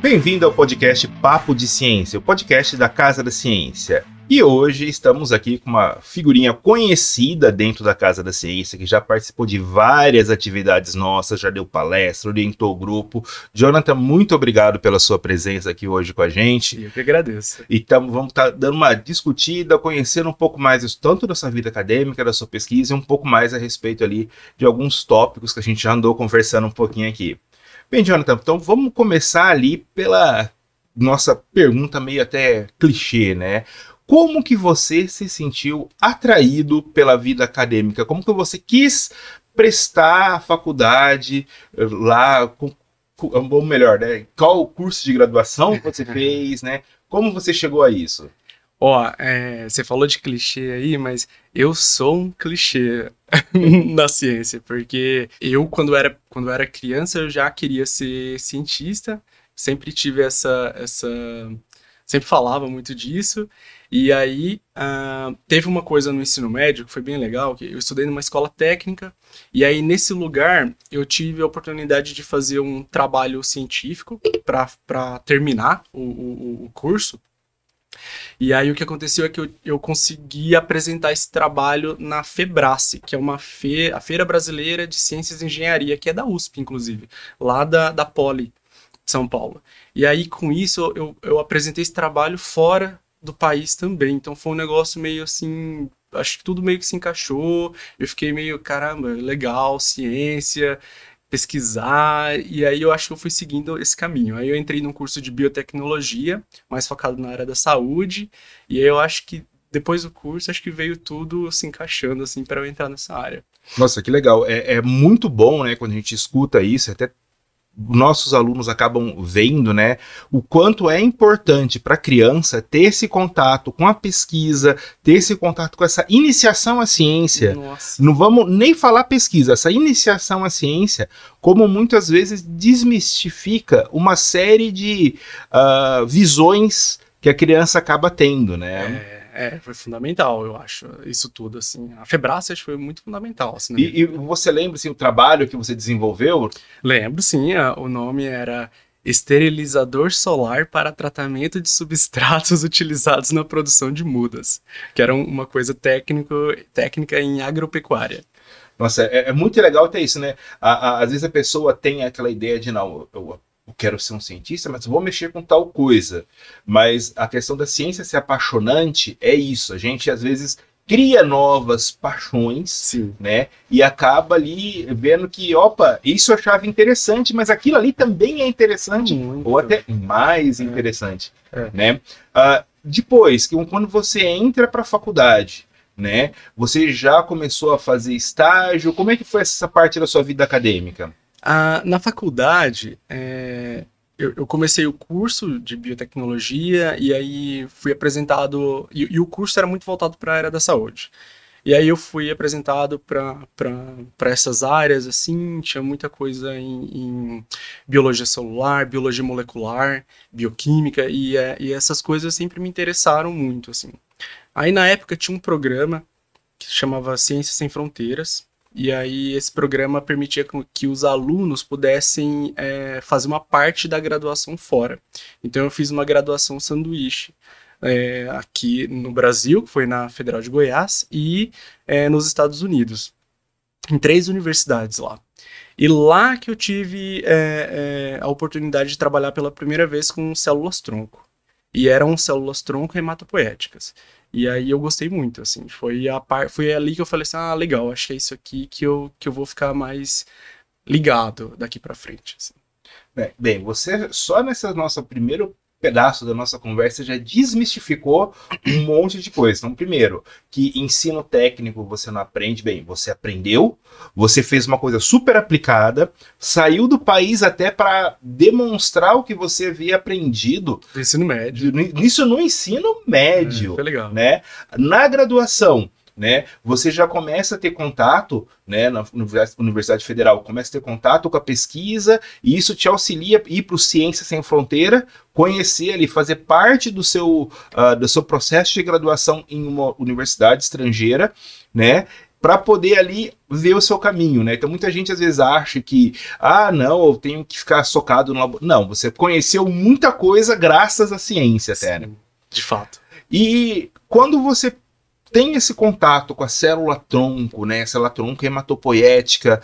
Bem-vindo ao podcast Papo de Ciência, o podcast da Casa da Ciência. E hoje estamos aqui com uma figurinha conhecida dentro da Casa da Ciência, que já participou de várias atividades nossas, já deu palestra, orientou o grupo. Jonathan, muito obrigado pela sua presença aqui hoje com a gente. Eu que agradeço. Então vamos estar dando uma discutida, conhecendo um pouco mais isso, tanto da sua vida acadêmica, da sua pesquisa, e um pouco mais a respeito ali de alguns tópicos que a gente já andou conversando um pouquinho aqui. Bem, Jonathan, então vamos começar ali pela nossa pergunta meio até clichê, né? Como que você se sentiu atraído pela vida acadêmica? Como que você quis prestar a faculdade lá, ou melhor, né? Qual o curso de graduação que você fez, né? Como você chegou a isso? Você falou de clichê aí, mas eu sou um clichê na ciência, porque eu, quando era criança, eu já queria ser cientista, sempre tive sempre falava muito disso, e aí teve uma coisa no ensino médio que foi bem legal, que eu estudei numa escola técnica, e aí nesse lugar eu tive a oportunidade de fazer um trabalho científico para terminar o curso. E aí o que aconteceu é que eu consegui apresentar esse trabalho na FEBRACE, que é a Feira Brasileira de Ciências e Engenharia, que é da USP, inclusive, lá da Poli, São Paulo. E aí com isso eu apresentei esse trabalho fora do país também, então foi um negócio meio assim, acho que tudo meio que se encaixou, eu fiquei meio, caramba, legal, ciência, pesquisar, e aí eu acho que eu fui seguindo esse caminho. Aí eu entrei num curso de biotecnologia, mais focado na área da saúde, e aí eu acho que depois do curso, acho que veio tudo se encaixando, assim, para eu entrar nessa área. Nossa, que legal. É muito bom, né, quando a gente escuta isso, até nossos alunos acabam vendo, né, o quanto é importante para a criança ter esse contato com a pesquisa, ter esse contato com essa iniciação à ciência. Nossa. Não vamos nem falar pesquisa, essa iniciação à ciência, como muitas vezes desmistifica uma série de visões que a criança acaba tendo, né? Foi fundamental, eu acho, isso tudo, assim. A FEBRACE acho que foi muito fundamental. Assim, e você lembra, assim, o trabalho que você desenvolveu? Lembro, sim. O nome era Esterilizador Solar para Tratamento de Substratos Utilizados na Produção de Mudas, que era uma coisa técnica em agropecuária. Nossa, é muito legal ter isso, né? Às vezes a pessoa tem aquela ideia de, não, eu quero ser um cientista, mas vou mexer com tal coisa. Mas a questão da ciência ser apaixonante é isso. A gente, às vezes, cria novas paixões, sim, né? E acaba ali vendo que, opa, isso eu achava interessante, mas aquilo ali também é interessante, muito, ou até mais interessante, né? Depois, quando você entra para a faculdade, né? Você já começou a fazer estágio? Como é que foi essa parte da sua vida acadêmica? Na faculdade, eu comecei o curso de biotecnologia e aí fui apresentado, e o curso era muito voltado para a área da saúde. E aí eu fui apresentado para essas áreas, assim, tinha muita coisa em biologia celular, biologia molecular, bioquímica, e essas coisas sempre me interessaram muito, assim. Aí na época tinha um programa que se chamava Ciências Sem Fronteiras, e aí esse programa permitia que os alunos pudessem fazer uma parte da graduação fora. Então eu fiz uma graduação sanduíche aqui no Brasil, que foi na Federal de Goiás, e nos Estados Unidos, em 3 universidades lá. E lá que eu tive a oportunidade de trabalhar pela primeira vez com células-tronco. E eram células-tronco hematopoéticas. E aí eu gostei muito, assim, foi ali que eu falei assim, legal, acho que é isso aqui que eu vou ficar mais ligado daqui pra frente. Assim. Bem, você só nesse nosso primeiro pedaço da nossa conversa já desmistificou um monte de coisa. Então, primeiro, que ensino técnico você não aprende, bem, você aprendeu, você fez uma coisa super aplicada, saiu do país até para demonstrar o que você havia aprendido. Do ensino médio. Isso no ensino médio. Foi legal. Né? Na graduação, né, você já começa a ter contato, né, na Universidade Federal, começa a ter contato com a pesquisa, e isso te auxilia a ir para o Ciência Sem Fronteira, conhecer ali, fazer parte do seu processo de graduação em uma universidade estrangeira, né, para poder ali ver o seu caminho, né? Então muita gente às vezes acha que, não, eu tenho que ficar socado no laboratório. Não, você conheceu muita coisa graças à ciência, até, né? De fato. E quando você tem esse contato com a célula-tronco, né? Célula-tronco hematopoética,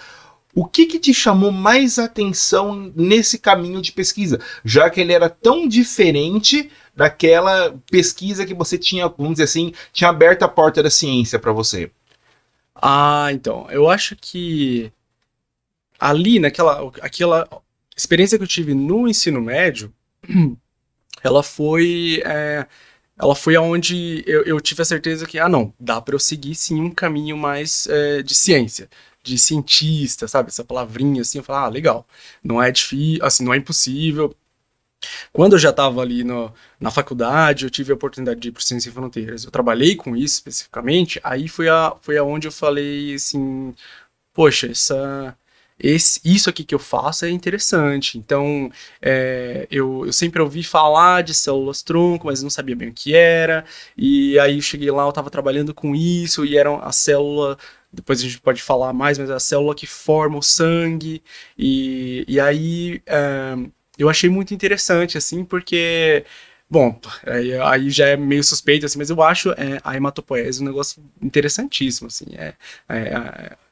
o que te chamou mais atenção nesse caminho de pesquisa? Já que ele era tão diferente daquela pesquisa que você tinha, vamos dizer assim, tinha aberto a porta da ciência para você. Então, eu acho que ali, aquela experiência que eu tive no ensino médio, ela foi aonde eu tive a certeza que, não, dá para eu seguir sim um caminho mais de ciência, de cientista, sabe? Essa palavrinha assim, eu falo, legal, não é difícil, assim, não é impossível. Quando eu já estava ali na faculdade, eu tive a oportunidade de ir para o Ciência Sem Fronteiras. Eu trabalhei com isso especificamente, aí foi aonde eu falei assim, poxa, isso aqui que eu faço é interessante. Então, eu sempre ouvi falar de células-tronco, mas não sabia bem o que era. E aí eu cheguei lá, eu estava trabalhando com isso, e era a célula, depois a gente pode falar mais, mas é a célula que forma o sangue. E aí eu achei muito interessante, assim, porque... Bom, aí já é meio suspeito, assim, mas eu acho a hematopoese um negócio interessantíssimo, assim,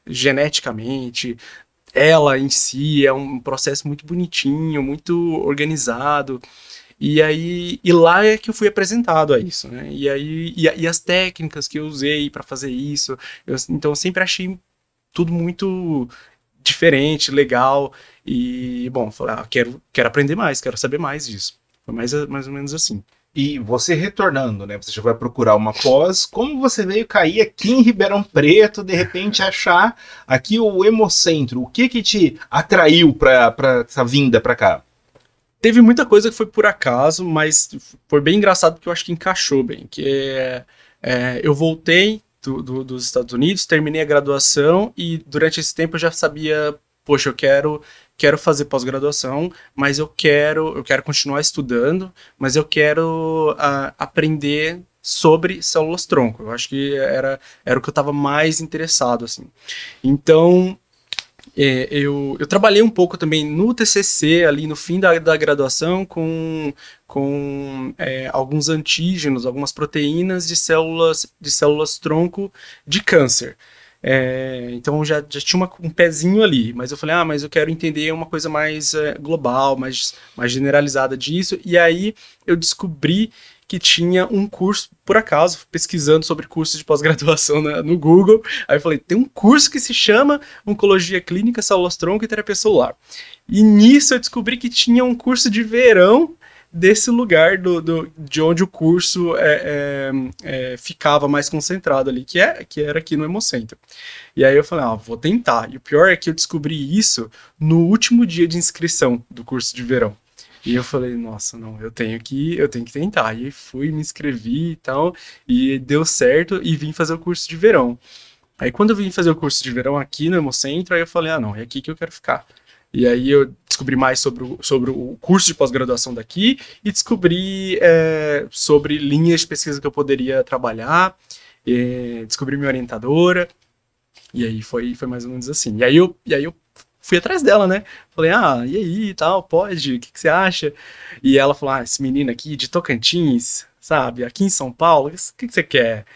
geneticamente, ela em si é um processo muito bonitinho, muito organizado, e lá é que eu fui apresentado a isso, né, e as técnicas que eu usei para fazer isso, então eu sempre achei tudo muito diferente, legal, e, bom, falei, quero aprender mais, quero saber mais disso. Foi mais ou menos assim. E você retornando, né? Você já vai procurar uma pós. Como você veio cair aqui em Ribeirão Preto, de repente achar aqui o Hemocentro? O que te atraiu para essa vinda para cá? Teve muita coisa que foi por acaso, mas foi bem engraçado porque eu acho que encaixou bem. Eu voltei dos Estados Unidos, terminei a graduação e durante esse tempo eu já sabia, poxa, eu quero fazer pós-graduação, mas eu quero continuar estudando, mas eu quero aprender sobre células-tronco. Eu acho que era o que eu estava mais interessado, assim. Então, eu trabalhei um pouco também no TCC, ali no fim da graduação, com alguns antígenos, algumas proteínas de células-tronco de câncer. Então já tinha um pezinho ali, mas eu falei, mas eu quero entender uma coisa mais global, mais generalizada disso, e aí eu descobri que tinha um curso, por acaso, pesquisando sobre cursos de pós-graduação no Google, aí eu falei, tem um curso que se chama Oncologia Clínica, Células-Tronco e Terapia Celular, e nisso eu descobri que tinha um curso de verão desse lugar de onde o curso ficava mais concentrado ali, que era aqui no Hemocentro. E aí eu falei, vou tentar. E o pior é que eu descobri isso no último dia de inscrição do curso de verão. E eu falei, nossa, não, eu tenho que tentar. E aí fui, me inscrevi e tal, e deu certo, e vim fazer o curso de verão. Aí quando eu vim fazer o curso de verão aqui no Hemocentro, aí eu falei, não, é aqui que eu quero ficar. E aí eu descobri mais sobre o curso de pós-graduação daqui e descobri sobre linhas de pesquisa que eu poderia trabalhar, descobri minha orientadora, e aí foi mais ou menos assim. E aí eu fui atrás dela, né? Falei, e aí, tal, pode? O que você acha? E ela falou, esse menino aqui de Tocantins, sabe, aqui em São Paulo, o que você quer?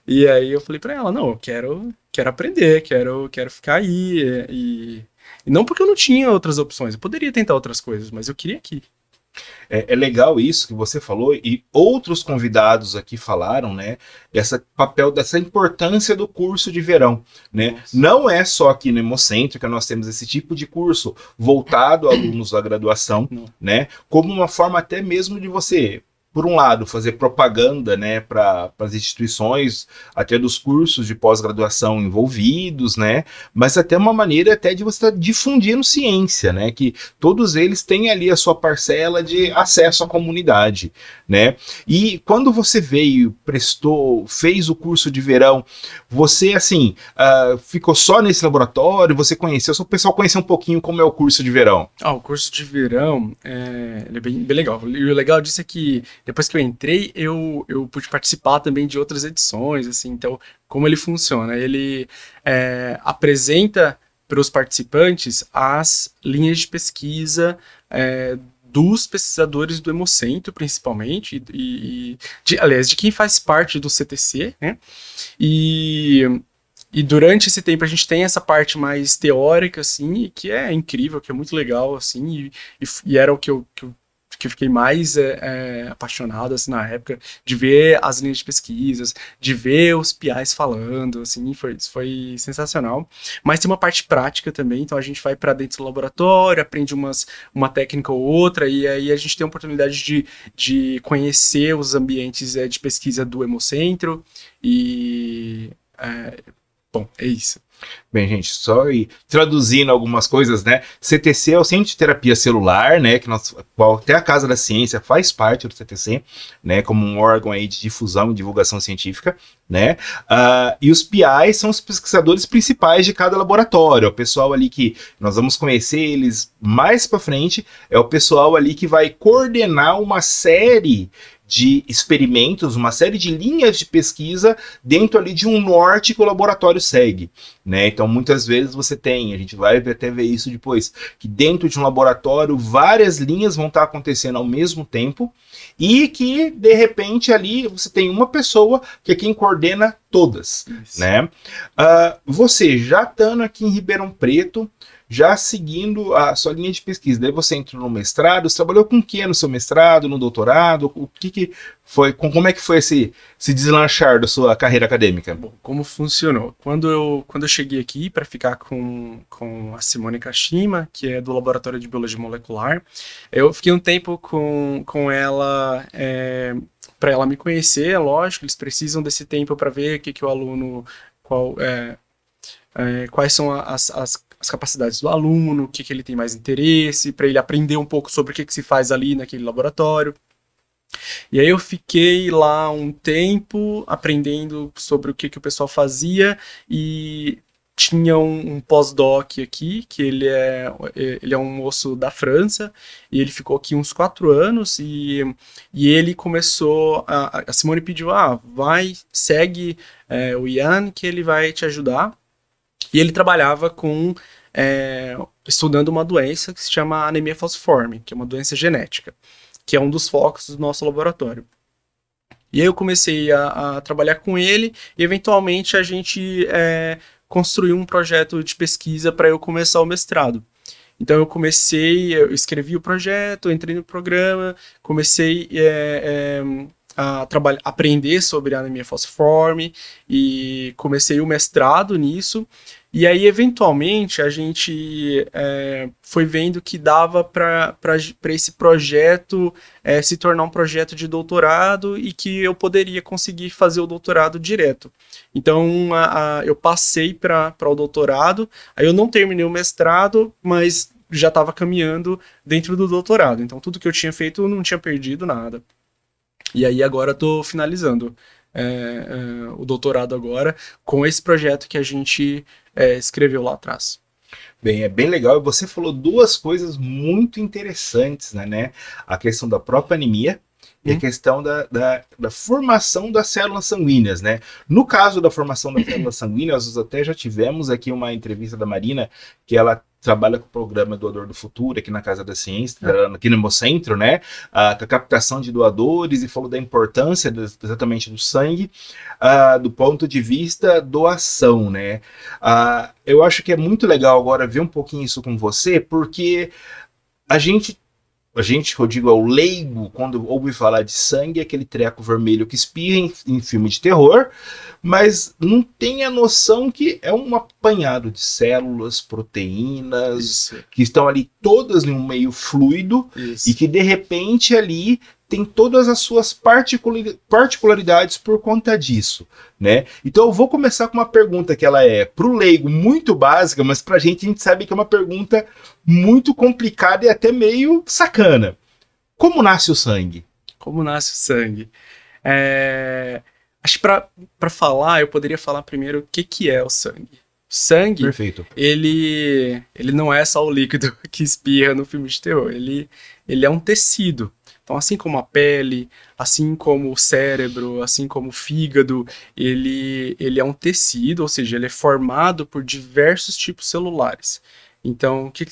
E aí eu falei pra ela, não, eu quero aprender, quero ficar aí, e não porque eu não tinha outras opções, eu poderia tentar outras coisas, mas eu queria aqui. É legal isso que você falou, e outros convidados aqui falaram, né, dessa importância do curso de verão, né? Nossa. Não é só aqui no Hemocentro que nós temos esse tipo de curso voltado a alunos da graduação, né, como uma forma até mesmo de você, por um lado, fazer propaganda, né, para as instituições, até dos cursos de pós-graduação envolvidos, né, mas até uma maneira até de você estar difundindo ciência, né, que todos eles têm ali a sua parcela de acesso à comunidade, né, e quando você veio, fez o curso de verão, você, assim, ficou só nesse laboratório, você conheceu, só o pessoal conhecer um pouquinho como é o curso de verão. O curso de verão, ele é bem legal, e o legal disso é que depois que eu entrei, eu pude participar também de outras edições, assim, então, como ele funciona? Ele apresenta para os participantes as linhas de pesquisa dos pesquisadores do Hemocentro, principalmente, aliás, de quem faz parte do CTC, né? E durante esse tempo a gente tem essa parte mais teórica, assim, que é incrível, que é muito legal, assim, e era o que eu fiquei mais apaixonado, assim, na época, de ver as linhas de pesquisas, de ver os PIs falando, assim, foi sensacional. Mas tem uma parte prática também, então a gente vai para dentro do laboratório, aprende uma técnica ou outra, e aí a gente tem a oportunidade de conhecer os ambientes de pesquisa do Hemocentro, bom, é isso. Bem, gente, só ir traduzindo algumas coisas, né? CTC é o Centro de Terapia Celular, né? Até a Casa da Ciência faz parte do CTC, né? Como um órgão aí de difusão e divulgação científica, né? E os PIs são os pesquisadores principais de cada laboratório. O pessoal ali que nós vamos conhecer eles mais para frente é o pessoal ali que vai coordenar uma série de experimentos, uma série de linhas de pesquisa dentro ali de um norte que o laboratório segue, né? Então, muitas vezes você tem, a gente vai até ver isso depois, que dentro de um laboratório várias linhas vão estar acontecendo ao mesmo tempo e que, de repente, ali você tem uma pessoa que é quem coordena todas, né? Você já estando aqui em Ribeirão Preto, já seguindo a sua linha de pesquisa, daí você entrou no mestrado, você trabalhou com o que no seu mestrado, no doutorado, o que foi, como é que foi esse deslanchar da sua carreira acadêmica? Bom, como funcionou? Quando eu cheguei aqui para ficar com a Simone Kashima, que é do Laboratório de Biologia Molecular, eu fiquei um tempo com ela, para ela me conhecer, lógico, eles precisam desse tempo para ver o que o aluno, quais são as capacidades do aluno, o que ele tem mais interesse, para ele aprender um pouco sobre o que se faz ali naquele laboratório. E aí eu fiquei lá um tempo aprendendo sobre o que o pessoal fazia e tinha um pós-doc aqui, que ele é um moço da França, e ele ficou aqui uns 4 anos, e ele começou, a Simone pediu, segue o Ian, que ele vai te ajudar. E ele trabalhava estudando uma doença que se chama anemia falciforme, que é uma doença genética, que é um dos focos do nosso laboratório. E aí eu comecei a trabalhar com ele e, eventualmente, a gente construiu um projeto de pesquisa para eu começar o mestrado. Então eu escrevi o projeto, entrei no programa, comecei a aprender sobre a anemia falciforme e comecei o mestrado nisso. E aí, eventualmente, a gente foi vendo que dava para esse projeto se tornar um projeto de doutorado e que eu poderia conseguir fazer o doutorado direto. Então, eu passei para o doutorado, aí eu não terminei o mestrado, mas já estava caminhando dentro do doutorado. Então, tudo que eu tinha feito, eu não tinha perdido nada. E aí, agora estou finalizando o doutorado agora com esse projeto que a gente escreveu lá atrás. Bem, é bem legal. E você falou duas coisas muito interessantes, né? A questão da própria anemia e a questão da formação das células sanguíneas, né? No caso da formação das células sanguíneas, nós até já tivemos aqui uma entrevista da Marina, que ela trabalha com o programa Doador do Futuro, aqui na Casa da Ciência, aqui no Hemocentro, né? Com a captação de doadores, e falou da importância exatamente do sangue, do ponto de vista doação, né? Eu acho que é muito legal agora ver um pouquinho isso com você, porque a gente, eu digo, é o leigo, quando ouve falar de sangue, é aquele treco vermelho que espirra em filme de terror, mas não tem a noção que é um apanhado de células, proteínas, que estão ali todas em um meio fluido, e que de repente ali tem todas as suas particularidades por conta disso, né? Então eu vou começar com uma pergunta que ela é, para o leigo, muito básica, mas para a gente sabe que é uma pergunta muito complicada e até meio sacana. Como nasce o sangue? Como nasce o sangue? Acho que para falar, eu poderia falar primeiro o que é o sangue. O sangue, perfeito, ele não é só o líquido que espirra no filme de terror, ele é um tecido. Então, assim como a pele, assim como o cérebro, assim como o fígado, ele é um tecido, ou seja, ele é formado por diversos tipos celulares. Então, o que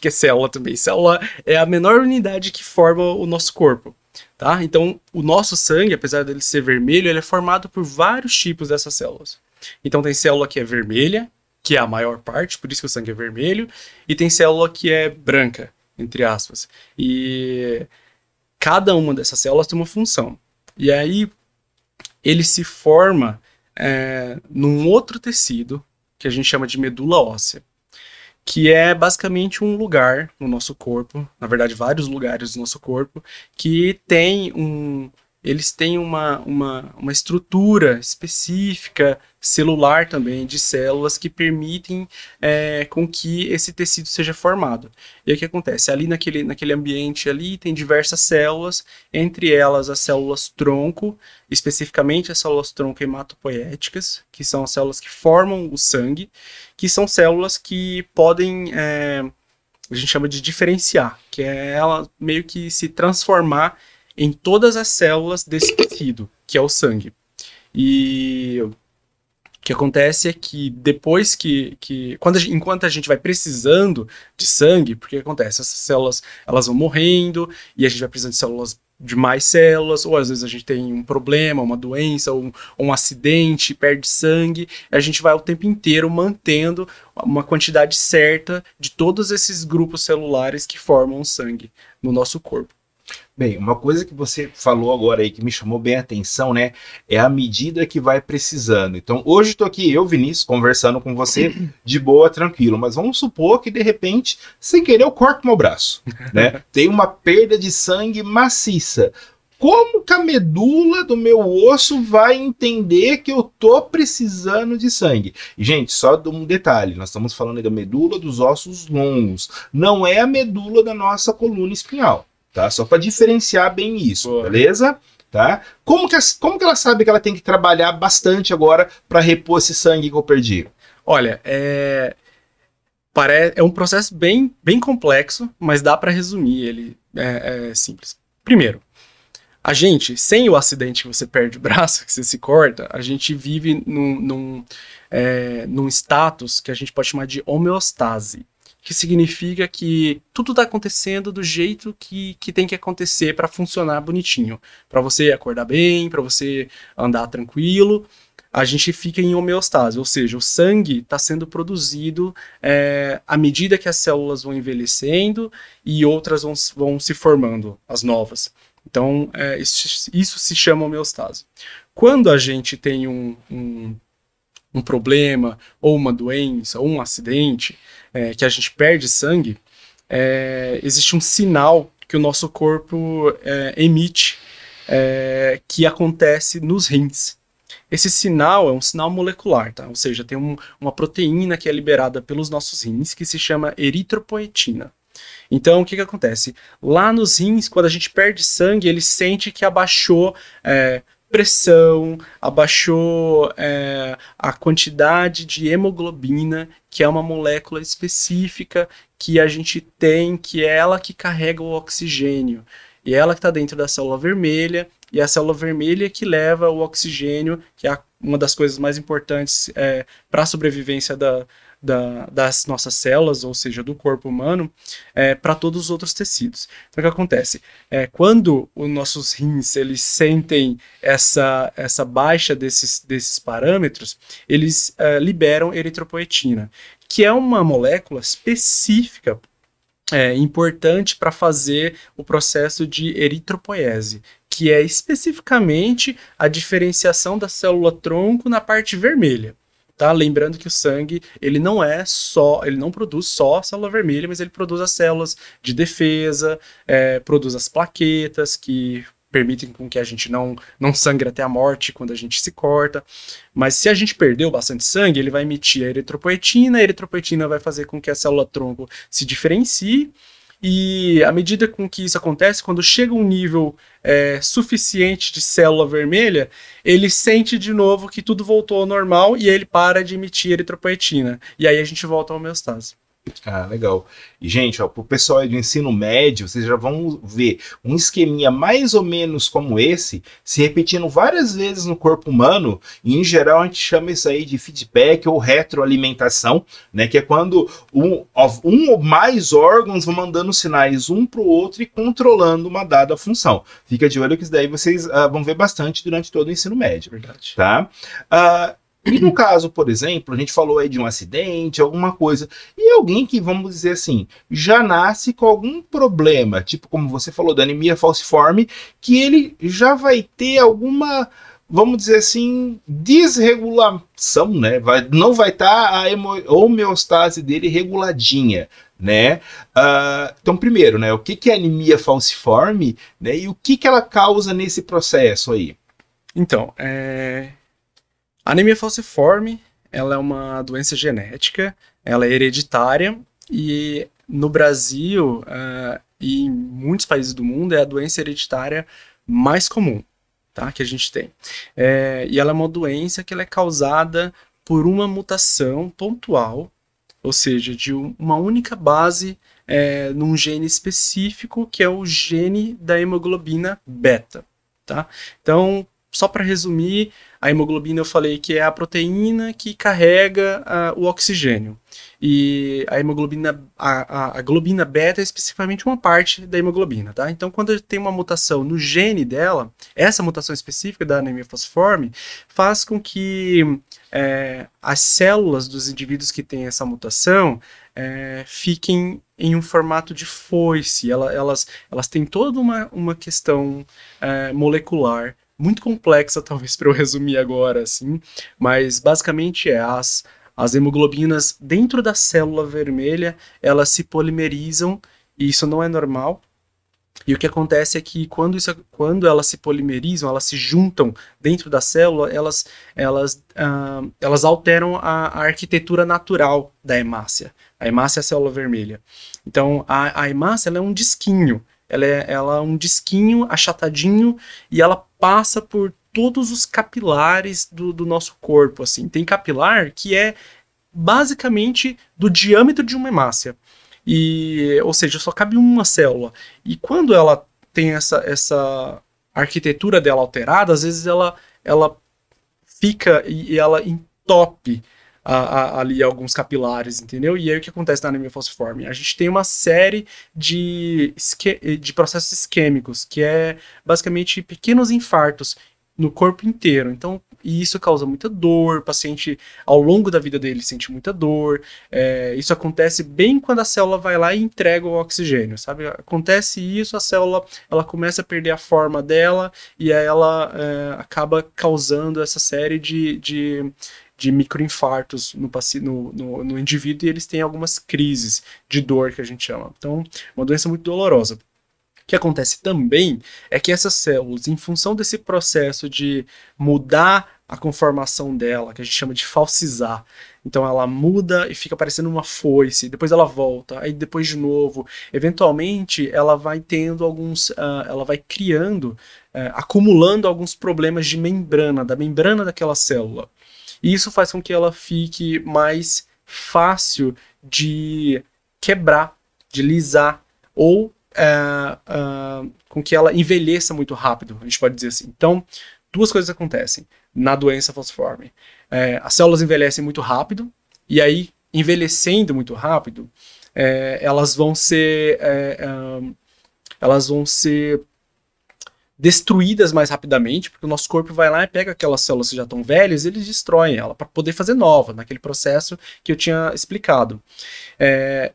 é célula também? Célula é a menor unidade que forma o nosso corpo. Tá? Então, o nosso sangue, apesar dele ser vermelho, ele é formado por vários tipos dessas células. Então, tem célula que é vermelha, que é a maior parte, por isso que o sangue é vermelho, e tem célula que é branca, entre aspas. E cada uma dessas células tem uma função. E aí, ele se forma num outro tecido, que a gente chama de medula óssea, que é basicamente um lugar no nosso corpo, na verdade vários lugares do nosso corpo, que eles têm uma estrutura específica, celular também, de células que permitem com que esse tecido seja formado. E aí o que acontece? Ali naquele ambiente ali tem diversas células, entre elas as células tronco, especificamente as células tronco hematopoéticas, que são as células que formam o sangue, que são células que podem, a gente chama de diferenciar, que é ela meio que se transformar em todas as células desse tecido, que é o sangue. E o que acontece é que depois enquanto a gente vai precisando de sangue, porque acontece, essas células elas vão morrendo e a gente vai precisando de mais células, ou às vezes a gente tem um problema, uma doença, ou um acidente, perde sangue, a gente vai o tempo inteiro mantendo uma quantidade certa de todos esses grupos celulares que formam o sangue no nosso corpo. Bem, uma coisa que você falou agora aí que me chamou bem a atenção, né, é a medida que vai precisando. Então, hoje estou aqui, eu, Vinícius, conversando com você de boa, tranquilo, mas vamos supor que, de repente, sem querer, eu corto meu braço, né? Tem uma perda de sangue maciça. Como que a medula do meu osso vai entender que eu tô precisando de sangue? E, gente, só um detalhe, nós estamos falando aí da medula dos ossos longos, não é a medula da nossa coluna espinhal. Tá? Só para diferenciar bem isso, boa, beleza? Tá? Como que ela sabe que ela tem que trabalhar bastante agora para repor esse sangue que eu perdi? Olha, é um processo bem complexo, mas dá para resumir, ele é simples. Primeiro, a gente, sem o acidente que você perde o braço, que você se corta, a gente vive num status que a gente pode chamar de homeostase, que significa que tudo está acontecendo do jeito que tem que acontecer para funcionar bonitinho. Para você acordar bem, para você andar tranquilo, a gente fica em homeostase, ou seja, o sangue está sendo produzido à medida que as células vão envelhecendo e outras vão se formando, as novas. Então, isso se chama homeostase. Quando a gente tem um problema, ou uma doença, ou um acidente, que a gente perde sangue, existe um sinal que o nosso corpo emite, que acontece nos rins. Esse sinal é um sinal molecular, tá? Ou seja, tem uma proteína que é liberada pelos nossos rins, que se chama eritropoetina. Então, o que acontece? Lá nos rins, quando a gente perde sangue, ele sente que abaixou pressão, abaixou a quantidade de hemoglobina, que é uma molécula específica que a gente tem, que é ela que carrega o oxigênio. E ela que está dentro da célula vermelha, e a célula vermelha que leva o oxigênio, que é uma das coisas mais importantes para a sobrevivência das nossas células, ou seja, do corpo humano, para todos os outros tecidos. Então, o que acontece? Quando os nossos rins eles sentem essa baixa desses parâmetros, eles liberam eritropoetina, que é uma molécula específica, importante para fazer o processo de eritropoiese, que é especificamente a diferenciação da célula tronco na parte vermelha. Tá? Lembrando que o sangue ele não produz só a célula vermelha, mas ele produz as células de defesa, produz as plaquetas que permitem com que a gente não sangre até a morte quando a gente se corta. Mas se a gente perdeu bastante sangue, ele vai emitir a eritropoetina vai fazer com que a célula tronco se diferencie. E à medida com que isso acontece, quando chega um nível suficiente de célula vermelha, ele sente de novo que tudo voltou ao normal e aí ele para de emitir eritropoetina. E aí a gente volta à homeostase. Ah, legal. E, gente, ó, pro pessoal aí do ensino médio, vocês já vão ver um esqueminha mais ou menos como esse, se repetindo várias vezes no corpo humano, e em geral a gente chama isso aí de feedback ou retroalimentação, né? Que é quando um ou mais órgãos vão mandando sinais um para o outro e controlando uma dada função. Fica de olho que isso daí vocês vão ver bastante durante todo o ensino médio. Verdade. Tá? E no caso, por exemplo, a gente falou aí de um acidente, alguma coisa, e alguém que, vamos dizer assim, já nasce com algum problema, tipo como você falou da anemia falciforme, que ele já vai ter alguma, vamos dizer assim, desregulação, né? Não vai estar a homeostase dele reguladinha, né? Então, primeiro, né, o que é anemia falciforme, né, e o que ela causa nesse processo aí? Então, a anemia falciforme, ela é uma doença genética, ela é hereditária e no Brasil e em muitos países do mundo é a doença hereditária mais comum, tá, que a gente tem. E ela é uma doença que ela é causada por uma mutação pontual, ou seja, de uma única base num gene específico, que é o gene da hemoglobina beta, tá? Então, só para resumir, a hemoglobina eu falei que é a proteína que carrega o oxigênio. E a hemoglobina, a globina beta é especificamente uma parte da hemoglobina, tá? Então, quando tem uma mutação no gene dela, essa mutação específica da anemia falciforme faz com que as células dos indivíduos que têm essa mutação fiquem em um formato de foice. Elas têm toda uma questão molecular muito complexa, talvez, para eu resumir agora, assim, mas basicamente as hemoglobinas dentro da célula vermelha, elas se polimerizam, e isso não é normal. E o que acontece é que quando elas se polimerizam, elas se juntam dentro da célula, elas alteram a arquitetura natural da hemácia. A hemácia é a célula vermelha. Então, a hemácia ela é um disquinho. Ela é um disquinho achatadinho e ela passa por todos os capilares do nosso corpo. Assim. Tem capilar que é basicamente do diâmetro de uma hemácia. Ou seja, só cabe uma célula. E quando ela tem essa arquitetura dela alterada, às vezes ela fica e ela entope ali alguns capilares, entendeu? E aí o que acontece na anemia falciforme? A gente tem uma série de processos isquêmicos, que é basicamente pequenos infartos no corpo inteiro. Então, e isso causa muita dor, o paciente ao longo da vida dele sente muita dor. Isso acontece bem quando a célula vai lá e entrega o oxigênio, sabe? Acontece isso, a célula ela começa a perder a forma dela e aí ela acaba causando essa série de microinfartos no indivíduo, e eles têm algumas crises de dor, que a gente chama. Então, uma doença muito dolorosa. O que acontece também é que essas células, em função desse processo de mudar a conformação dela, que a gente chama de falcizar, então ela muda e fica parecendo uma foice, depois ela volta, aí depois de novo, eventualmente ela vai tendo ela vai criando, acumulando alguns problemas de membrana, da membrana daquela célula. E isso faz com que ela fique mais fácil de quebrar, de lisar, ou com que ela envelheça muito rápido, a gente pode dizer assim. Então, duas coisas acontecem na doença falciforme. As células envelhecem muito rápido, e aí, envelhecendo muito rápido, elas vão ser destruídas mais rapidamente, porque o nosso corpo vai lá e pega aquelas células que já estão velhas e eles destroem ela para poder fazer nova, naquele processo que eu tinha explicado.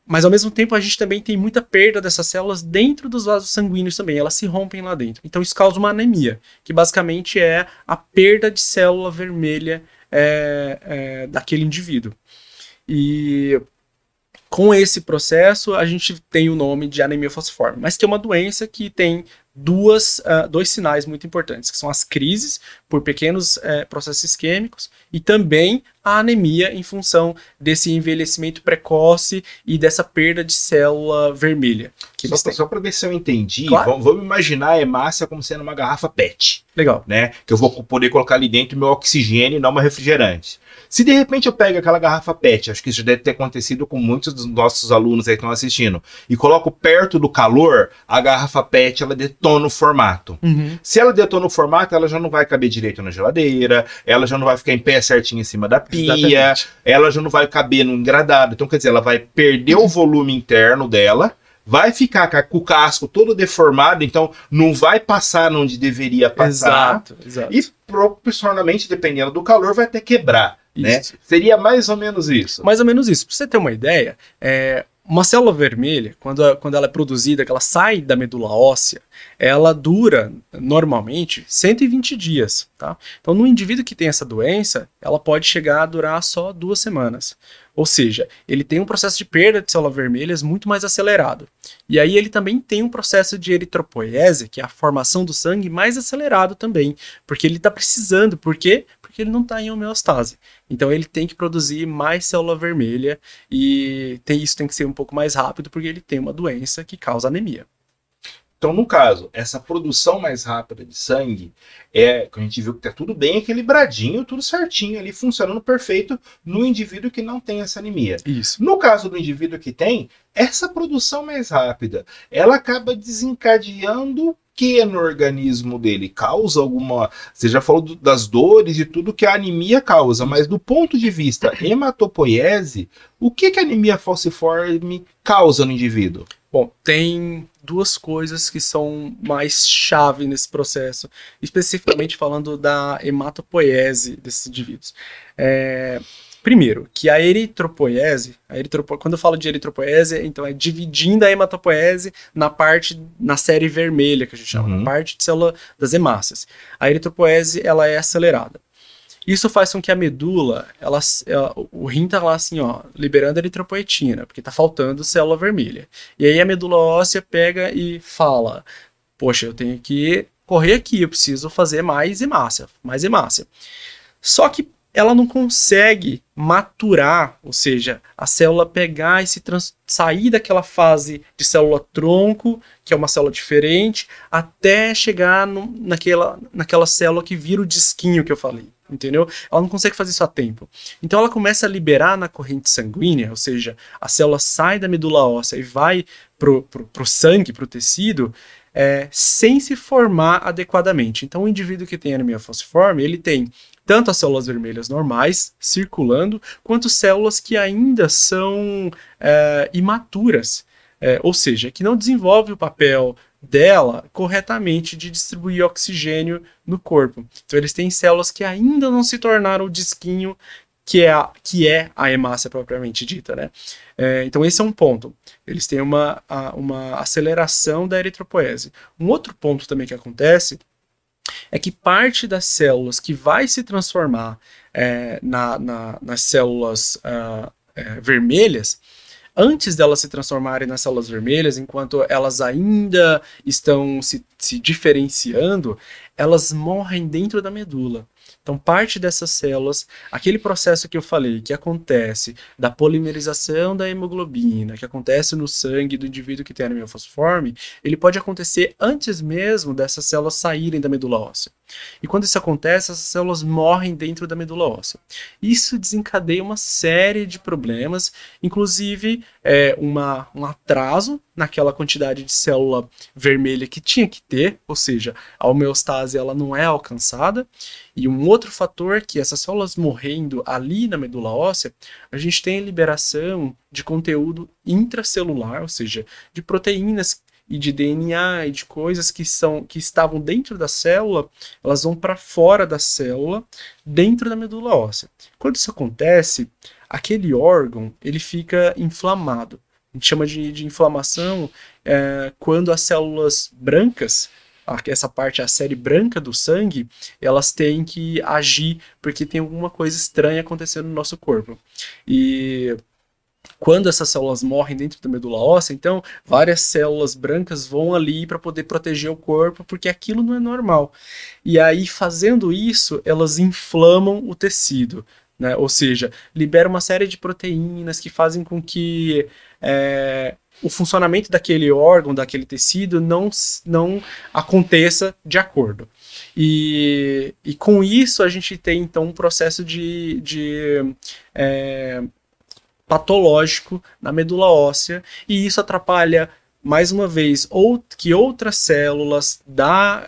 Mas ao mesmo tempo a gente também tem muita perda dessas células dentro dos vasos sanguíneos também, elas se rompem lá dentro. Então isso causa uma anemia, que basicamente é a perda de célula vermelha daquele indivíduo. E com esse processo, a gente tem o nome de anemia falciforme. Mas tem uma doença que tem dois sinais muito importantes, que são as crises por pequenos processos isquêmicos e também a anemia em função desse envelhecimento precoce e dessa perda de célula vermelha. Só para ver se eu entendi, claro. Vamos imaginar a hemácia como sendo uma garrafa PET. Legal. Né? Que eu vou poder colocar ali dentro meu oxigênio e não meu refrigerante. Se de repente eu pego aquela garrafa PET, acho que isso já deve ter acontecido com muitos dos nossos alunos aí que estão assistindo, e coloco perto do calor, a garrafa PET ela detona o formato. Se ela detona o formato, ela já não vai caber direito na geladeira, ela já não vai ficar em pé certinho em cima da pia, exatamente, ela já não vai caber no engradado. Então, quer dizer, ela vai perder o volume interno dela, vai ficar com o casco todo deformado, então não vai passar onde deveria passar. Exato. E proporcionalmente, dependendo do calor, vai até quebrar. Né? Seria mais ou menos isso. Mais ou menos isso. Para você ter uma ideia, uma célula vermelha, quando ela é produzida, que ela sai da medula óssea, ela dura, normalmente, 120 dias. Tá? Então, no indivíduo que tem essa doença, ela pode chegar a durar só 2 semanas. Ou seja, ele tem um processo de perda de células vermelhas muito mais acelerado. E aí ele também tem um processo de eritropoiese, que é a formação do sangue, mais acelerado também. Porque ele está precisando. Por quê? Porque ele não está em homeostase. Então ele tem que produzir mais célula vermelha e isso tem que ser um pouco mais rápido porque ele tem uma doença que causa anemia. Então, no caso, essa produção mais rápida de sangue que a gente viu que tá tudo bem equilibradinho, tudo certinho ali, funcionando perfeito no indivíduo que não tem essa anemia. Isso. No caso do indivíduo que tem, essa produção mais rápida, ela acaba desencadeando que no organismo dele causa alguma... Você já falou das dores e tudo que a anemia causa, mas do ponto de vista hematopoiese, o que a anemia falciforme causa no indivíduo? Bom, tem 2 coisas que são mais chave nesse processo, especificamente falando da hematopoiese desses indivíduos. Primeiro, que a eritropoiese, quando eu falo de eritropoiese, então é dividindo a hematopoiese na série vermelha, que a gente chama, na parte de célula das hemácias. A eritropoiese, ela é acelerada. Isso faz com que a medula, o rim tá lá assim, ó, liberando eritropoetina, porque tá faltando célula vermelha. E aí a medula óssea pega e fala, poxa, eu tenho que correr aqui, eu preciso fazer mais hemácia. Só que ela não consegue maturar, ou seja, a célula pegar e sair daquela fase de célula tronco, que é uma célula diferente, até chegar naquela célula que vira o disquinho que eu falei, entendeu? Ela não consegue fazer isso a tempo. Então ela começa a liberar na corrente sanguínea, ou seja, a célula sai da medula óssea e vai pro sangue, pro tecido, sem se formar adequadamente. Então o indivíduo que tem anemia falciforme, ele tem tanto as células vermelhas normais circulando, quanto células que ainda são imaturas, ou seja, que não desenvolve o papel dela corretamente de distribuir oxigênio no corpo. Então eles têm células que ainda não se tornaram o disquinho que é a hemácia propriamente dita, né? Então esse é um ponto. Eles têm uma aceleração da eritropoiese. Um outro ponto também que acontece é que parte das células que vai se transformar nas células vermelhas, antes delas se transformarem nas células vermelhas, enquanto elas ainda estão se diferenciando, elas morrem dentro da medula. Então, parte dessas células, aquele processo que eu falei, que acontece da polimerização da hemoglobina, que acontece no sangue do indivíduo que tem anemia falciforme, ele pode acontecer antes mesmo dessas células saírem da medula óssea. E quando isso acontece, essas células morrem dentro da medula óssea. Isso desencadeia uma série de problemas, inclusive um atraso naquela quantidade de célula vermelha que tinha que ter, ou seja, a homeostase ela não é alcançada. E um outro fator que essas células morrendo ali na medula óssea, a gente tem a liberação de conteúdo intracelular, ou seja, de proteínas e de DNA e de coisas que estavam dentro da célula, elas vão para fora da célula, dentro da medula óssea. Quando isso acontece, aquele órgão ele fica inflamado. A gente chama de inflamação quando as células brancas, essa parte, a série branca do sangue, elas têm que agir porque tem alguma coisa estranha acontecendo no nosso corpo. E quando essas células morrem dentro da medula óssea, então várias células brancas vão ali para poder proteger o corpo, porque aquilo não é normal. E aí, fazendo isso, elas inflamam o tecido, né? Ou seja, libera uma série de proteínas que fazem com que o funcionamento daquele órgão, daquele tecido, não aconteça de acordo. E com isso a gente tem então um processo de patológico na medula óssea, e isso atrapalha, mais uma vez, que outras células da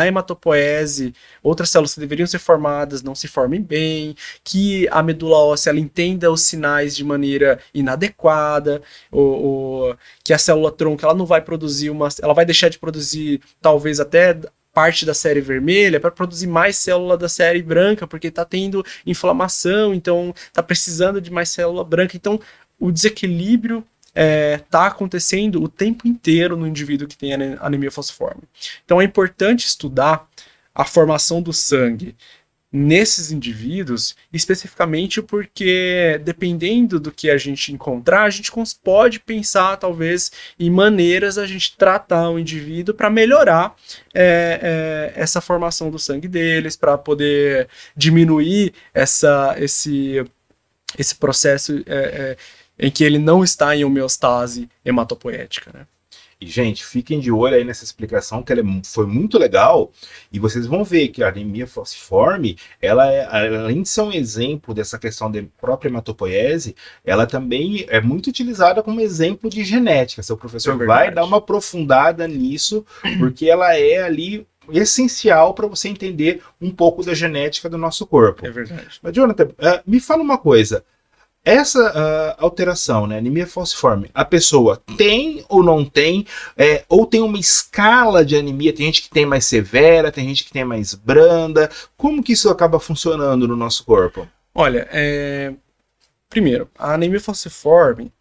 hematopoese, outras células que deveriam ser formadas, não se formem bem, que a medula óssea ela entenda os sinais de maneira inadequada, ou que a célula-tronco ela não vai produzir ela vai deixar de produzir, talvez até parte da série vermelha para produzir mais célula da série branca, porque está tendo inflamação, então está precisando de mais célula branca. Então, o desequilíbrio está acontecendo o tempo inteiro no indivíduo que tem anemia falciforme. Então, é importante estudar a formação do sangue nesses indivíduos, especificamente porque, dependendo do que a gente encontrar, a gente pode pensar, talvez, em maneiras a gente tratar o indivíduo para melhorar essa formação do sangue deles, para poder diminuir esse processo em que ele não está em homeostase hematopoética, né? E, gente, fiquem de olho aí nessa explicação, que ela foi muito legal, e vocês vão ver que a anemia falciforme, além de ser um exemplo dessa questão da própria hematopoiese, ela também é muito utilizada como exemplo de genética. Seu professor vai dar uma aprofundada nisso, porque ela é ali essencial para você entender um pouco da genética do nosso corpo. É verdade. Mas, Jonathan, me fala uma coisa. Essa alteração, né, anemia falciforme, a pessoa tem ou não tem, ou tem uma escala de anemia, tem gente que tem mais severa, tem gente que tem mais branda, como que isso acaba funcionando no nosso corpo? Olha, primeiro, a anemia falciforme,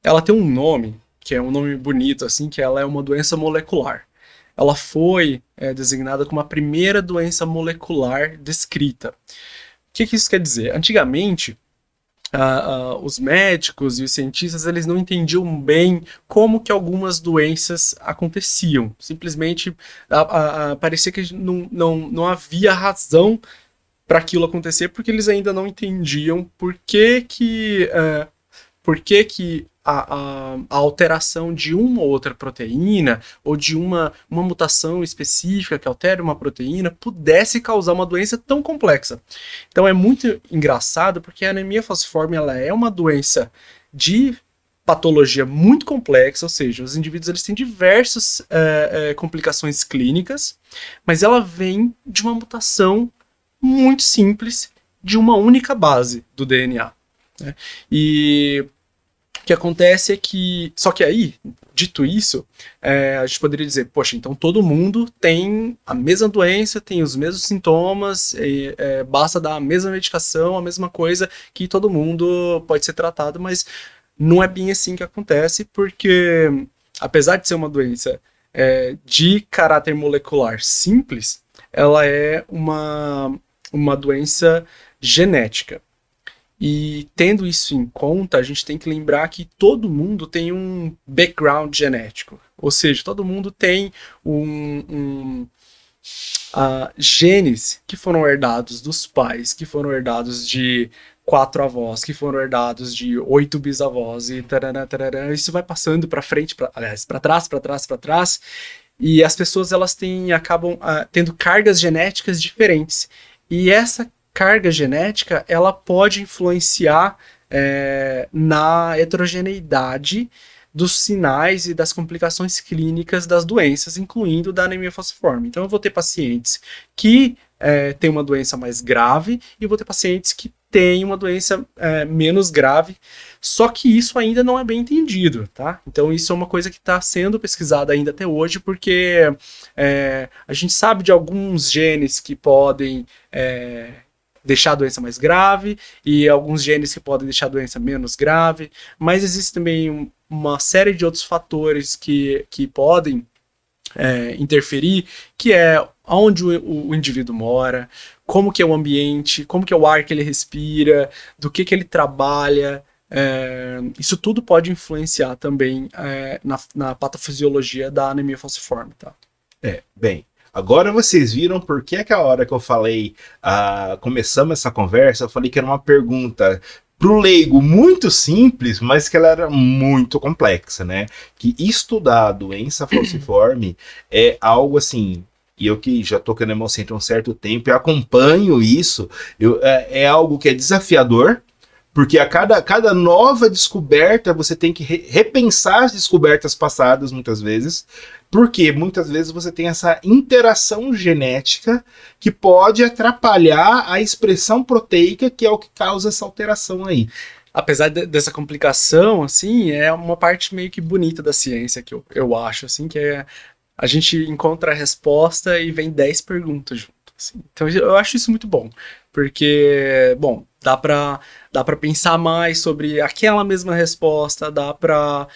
ela tem um nome, que é um nome bonito, assim, que ela é uma doença molecular. Ela foi designada como a primeira doença molecular descrita. O que isso quer dizer? Antigamente, os médicos e os cientistas eles não entendiam bem como que algumas doenças aconteciam. Simplesmente parecia que não havia razão para aquilo acontecer, porque eles ainda não entendiam por que a alteração de uma ou outra proteína, ou de uma mutação específica que altere uma proteína, pudesse causar uma doença tão complexa. Então é muito engraçado, porque a anemia falciforme ela é uma doença de patologia muito complexa, ou seja, os indivíduos eles têm diversas complicações clínicas, mas ela vem de uma mutação muito simples de uma única base do DNA, né? E o que acontece é que... Só que aí, dito isso, a gente poderia dizer, poxa, então todo mundo tem a mesma doença, tem os mesmos sintomas, basta dar a mesma medicação, a mesma coisa, que todo mundo pode ser tratado, mas não é bem assim que acontece, porque apesar de ser uma doença de caráter molecular simples, ela é uma doença genética. E tendo isso em conta, a gente tem que lembrar que todo mundo tem um background genético. Ou seja, todo mundo tem genes que foram herdados dos pais, que foram herdados de 4 avós, que foram herdados de 8 bisavós, e tarará, isso vai passando para frente, para trás, e as pessoas elas acabam tendo cargas genéticas diferentes. E essa carga genética ela pode influenciar na heterogeneidade dos sinais e das complicações clínicas das doenças, incluindo da anemia falciforme. Então eu vou ter pacientes que têm uma doença mais grave e vou ter pacientes que têm uma doença menos grave, só que isso ainda não é bem entendido, tá? Então isso é uma coisa que está sendo pesquisada ainda até hoje, porque a gente sabe de alguns genes que podem deixar a doença mais grave e alguns genes que podem deixar a doença menos grave, mas existe também uma série de outros fatores que podem interferir, que é onde o indivíduo mora, como que é o ambiente, como que é o ar que ele respira, do que ele trabalha, Isso tudo pode influenciar também na patofisiologia da anemia falciforme, tá? Bem, agora vocês viram por que aquela hora que eu falei, começamos essa conversa, eu falei que era uma pergunta pro leigo muito simples, mas que ela era muito complexa, né? Que estudar a doença falciforme é algo assim, e eu que já tô com a Hemocentro há um certo tempo e acompanho isso, é algo que é desafiador, porque a cada nova descoberta você tem que repensar as descobertas passadas muitas vezes, porque muitas vezes você tem essa interação genética que pode atrapalhar a expressão proteica, que é o que causa essa alteração aí. Apesar dessa complicação, assim, é uma parte meio que bonita da ciência que eu acho, assim, que é a gente encontra a resposta e vem 10 perguntas junto. Assim. Então eu acho isso muito bom, porque, bom, dá para pensar mais sobre aquela mesma resposta, dá para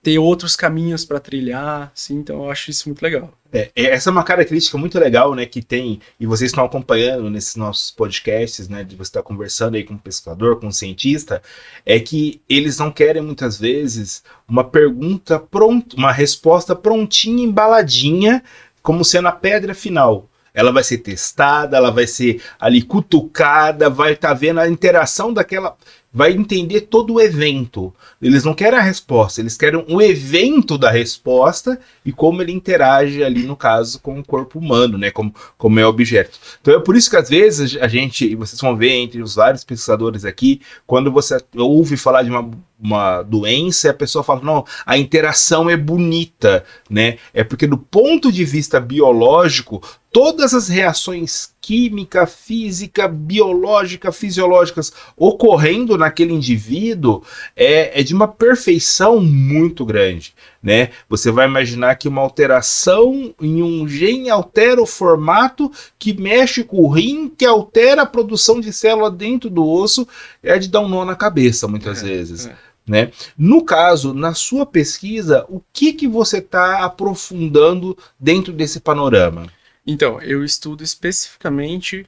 ter outros caminhos para trilhar, assim, então eu acho isso muito legal. Essa é uma característica muito legal, né, que tem, e vocês estão acompanhando nesses nossos podcasts, né, de você estar conversando aí com um pesquisador, com um cientista, é que eles não querem muitas vezes uma pergunta pronta, uma resposta prontinha, embaladinha, como sendo a pedra final. Ela vai ser testada, ela vai ser ali cutucada, vai estar vendo a interação daquela... Vai entender todo o evento. Eles não querem a resposta, eles querem o evento da resposta e como ele interage ali, no caso, com o corpo humano, né? Como é o objeto. Então é por isso que às vezes a gente, e vocês vão ver entre os vários pesquisadores aqui, quando você ouve falar de uma doença, a pessoa fala, não, a interação é bonita, né? É porque do ponto de vista biológico, todas as reações química, física, biológica, fisiológicas ocorrendo naquele indivíduo é de uma perfeição muito grande, né? Você vai imaginar que uma alteração em um gene altera o formato, que mexe com o rim, que altera a produção de célula dentro do osso, é de dar um nó na cabeça muitas vezes. Né? No caso, na sua pesquisa, o que você está aprofundando dentro desse panorama? Então, eu estudo especificamente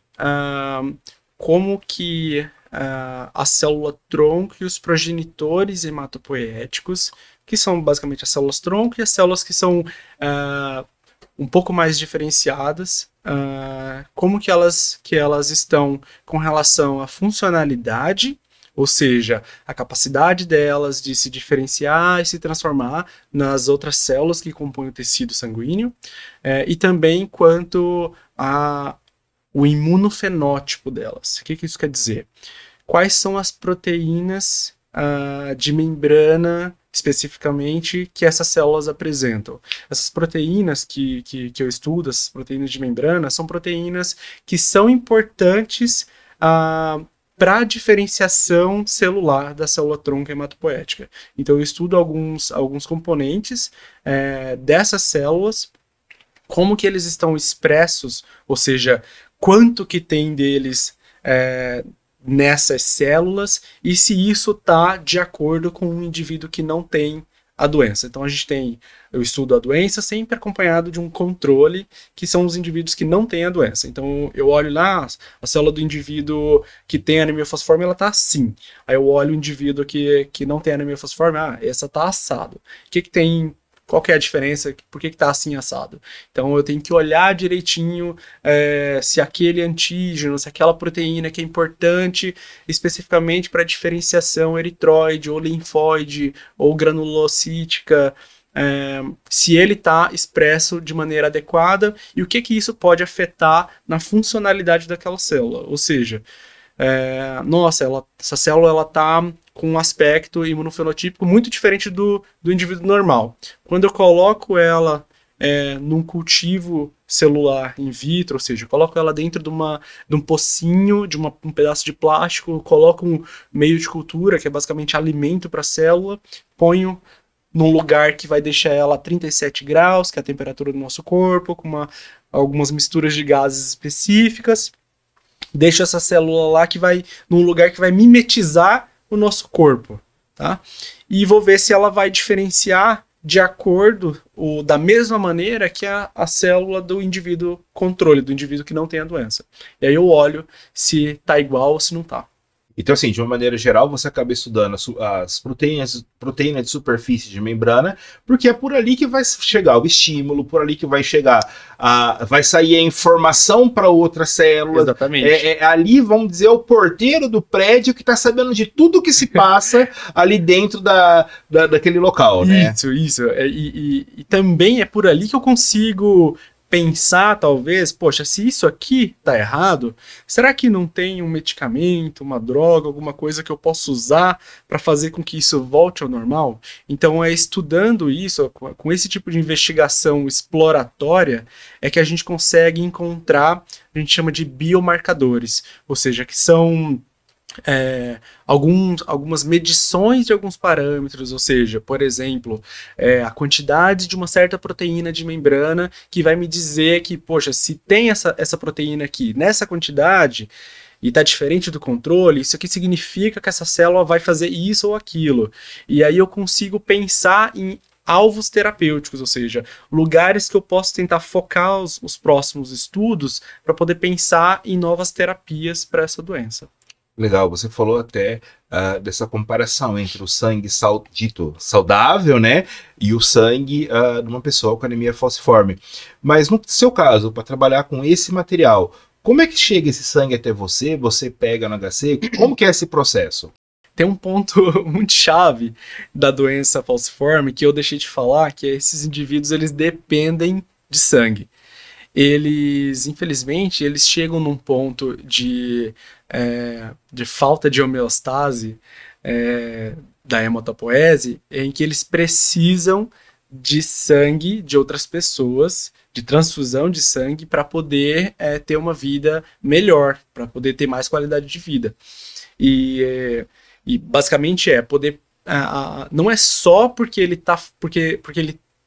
como que a célula-tronco e os progenitores hematopoéticos, que são basicamente as células-tronco e as células que são um pouco mais diferenciadas, como que elas estão com relação à funcionalidade, ou seja, a capacidade delas de se diferenciar e se transformar nas outras células que compõem o tecido sanguíneo, e também quanto ao imunofenótipo delas. O que isso quer dizer? Quais são as proteínas de membrana, especificamente, que essas células apresentam? Essas proteínas que eu estudo, essas proteínas de membrana, são proteínas que são importantes para a diferenciação celular da célula-tronco hematopoética. Então eu estudo alguns componentes dessas células, como que eles estão expressos, ou seja, quanto que tem deles nessas células, e se isso está de acordo com um indivíduo que não tem a doença. Então eu estudo a doença sempre acompanhado de um controle, que são os indivíduos que não têm a doença. Então eu olho lá, a célula do indivíduo que tem anemia falciforme, ela está assim. Aí eu olho o indivíduo que não tem anemia falciforme, essa está assado. O que tem... Qual que é a diferença? Por que está assim assado? Então eu tenho que olhar direitinho se aquele antígeno, se aquela proteína que é importante especificamente para diferenciação eritróide ou linfóide ou granulocítica, se ele está expresso de maneira adequada e o que isso pode afetar na funcionalidade daquela célula. Ou seja, essa célula está com um aspecto imunofenotípico muito diferente do indivíduo normal. Quando eu coloco ela num cultivo celular in vitro, ou seja, eu coloco ela dentro de um pocinho, de um pedaço de plástico, coloco um meio de cultura, que é basicamente alimento para a célula, ponho num lugar que vai deixar ela a 37 graus, que é a temperatura do nosso corpo, com algumas misturas de gases específicas, deixo essa célula lá num lugar que vai mimetizar o nosso corpo, tá? E vou ver se ela vai diferenciar de acordo ou da mesma maneira que a célula do indivíduo controle, do indivíduo que não tem a doença. E aí eu olho se tá igual ou se não tá. Então, assim, de uma maneira geral, você acaba estudando as proteínas de superfície de membrana, porque é por ali que vai chegar o estímulo, por ali que vai chegar, vai sair a informação para outra célula. Exatamente. Ali, vamos dizer, o porteiro do prédio que está sabendo de tudo que se passa ali dentro daquele local, né? Isso. E também é por ali que eu consigo pensar, talvez, poxa, se isso aqui tá errado, será que não tem um medicamento, uma droga, alguma coisa que eu possa usar para fazer com que isso volte ao normal? Então é estudando isso, com esse tipo de investigação exploratória, é que a gente consegue encontrar, a gente chama de biomarcadores, ou seja, que são algumas medições de alguns parâmetros, ou seja, por exemplo, a quantidade de uma certa proteína de membrana que vai me dizer que, poxa, se tem essa proteína aqui nessa quantidade e está diferente do controle, isso aqui significa que essa célula vai fazer isso ou aquilo. E aí eu consigo pensar em alvos terapêuticos, ou seja, lugares que eu posso tentar focar os próximos estudos para poder pensar em novas terapias para essa doença. Legal, você falou até dessa comparação entre o sangue dito saudável, né, e o sangue de uma pessoa com anemia falciforme. Mas no seu caso, para trabalhar com esse material, como é que chega esse sangue até você? Você pega no HC? Como que é esse processo? Tem um ponto muito chave da doença falciforme que eu deixei de falar, que é esses indivíduos, eles dependem de sangue. Eles, infelizmente, eles chegam num ponto de falta de homeostase da hematopoese, em que eles precisam de sangue de outras pessoas, de transfusão de sangue, para poder ter uma vida melhor, para poder ter mais qualidade de vida. E basicamente poder... não é só porque ele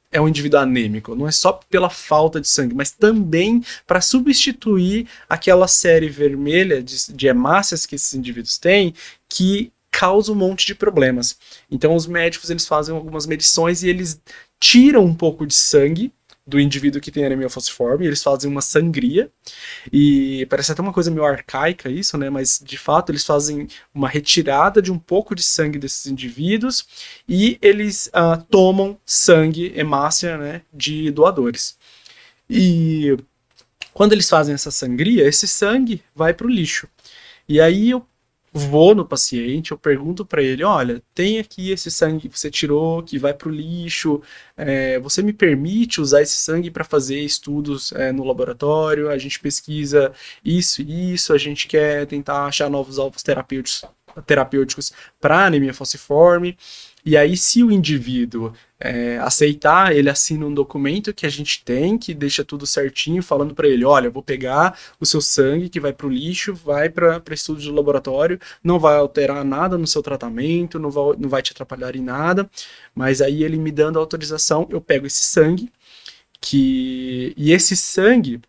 é um indivíduo anêmico, não é só pela falta de sangue, mas também para substituir aquela série vermelha de hemácias que esses indivíduos têm, que causa um monte de problemas. Então os médicos, eles fazem algumas medições e eles tiram um pouco de sangue do indivíduo que tem anemia falciforme, eles fazem uma sangria, e parece até uma coisa meio arcaica isso, né, mas de fato eles fazem uma retirada de um pouco de sangue desses indivíduos, e eles tomam sangue, hemácia, né, de doadores. E quando eles fazem essa sangria, esse sangue vai para o lixo. E aí eu vou no paciente, eu pergunto para ele, olha, tem aqui esse sangue que você tirou, que vai para o lixo, você me permite usar esse sangue para fazer estudos no laboratório, a gente pesquisa isso e isso, a gente quer tentar achar novos alvos terapêuticos para anemia falciforme. E aí, se o indivíduo aceitar, ele assina um documento que a gente tem, que deixa tudo certinho, falando para ele, olha, eu vou pegar o seu sangue, que vai para o lixo, vai para estudo de laboratório, não vai alterar nada no seu tratamento, não vai te atrapalhar em nada, mas aí ele me dando a autorização, eu pego esse sangue, e esse sangue,